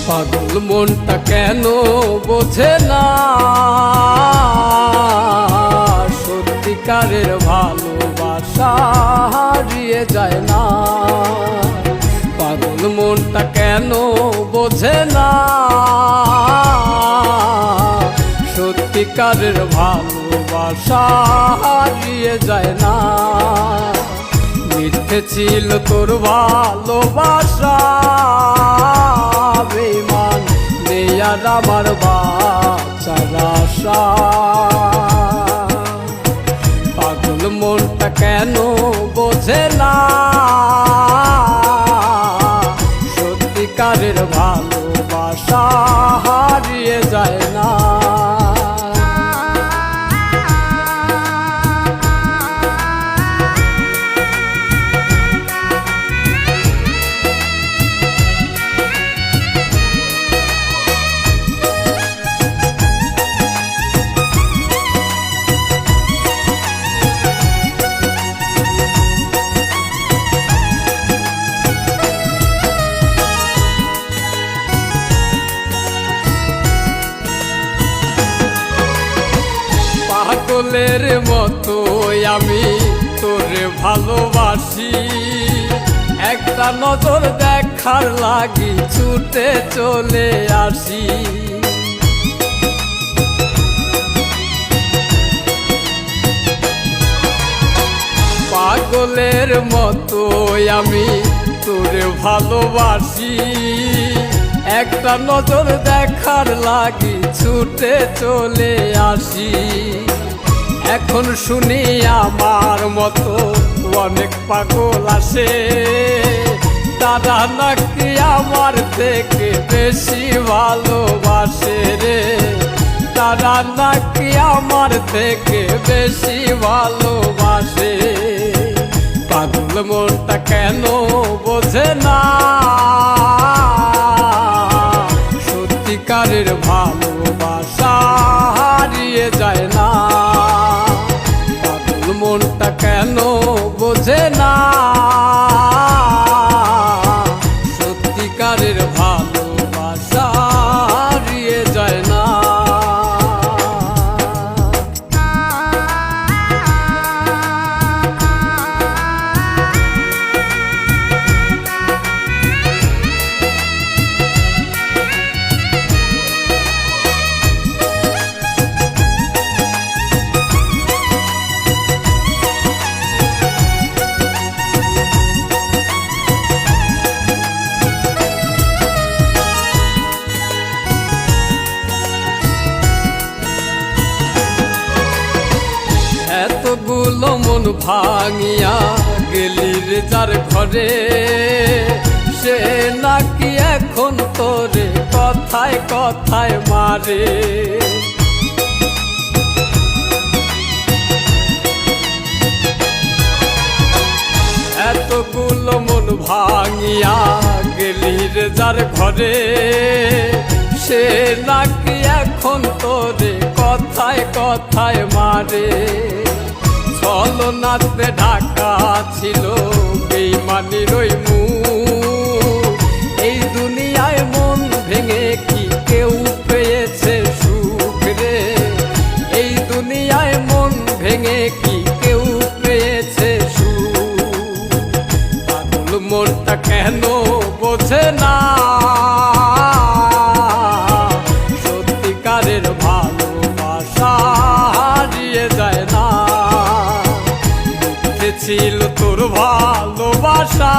পাগল মনটা কেন বোঝে না সত্যিকারের ভালোবাসা হারিয়ে যায় না। পাগল মনটা কেন বোঝে না সত্যিকারের ভালোবাসা হারিয়ে যায় না। মিথ্যে ছিল তোর ভালোবাসা, বেঈমান নেই আর আমার বাঁচার আশা। পাগল মনটা কেন বোঝে না সত্যিকারের ভালোবাসা হারিয়ে যায় না। পাগলের মতো আমি তোরে ভালোবাসি, একটা নজর দেখার লাগি ছুটে চলে আসি। পাগলের মতো আমি তোরে ভালোবাসি, একটা নজর দেখার লাগি ছুটে চলে আসি। এখন শুনি আমার মতো অনেক পাগল আসে, তারা নাকি আমার থেকে বেশি ভালোবাসে রে, তারা নাকি আমার থেকে বেশি ভালোবাসে। পাগল মনটা কেন বোঝে না সত্যিকারের ভালোবাসা হারিয়ে যায় না। পাগল মনটা কেন বোঝে না সত্যিকারের ভালোবাসা হারিয়ে যায় না। এতগুলো মন ভাঙিয়া গেলি রে যার ঘরে, সে নাকি এখন তোরে কথায় কথায় মারে। এতগুলো মন ভাঙিয়া গেলি রে যার ঘরে, সে নাকি এখন তোরে কথায় কথায় মারে। ছলনাতে ঢাকা ছিল বেঈমানির ওই মুখ, এই দুনিয়ায় মন ভেঙে কি কেউ পেয়েছে সুখ রে, এই দুনিয়ায় মন ভেঙে কি কেউ পেয়েছে সুখ। পাগল মনটা কেন বোঝে না সত্যিকারের ভালোবাসা হারিয়ে যায় না। ছিল তোর ভালোবাসা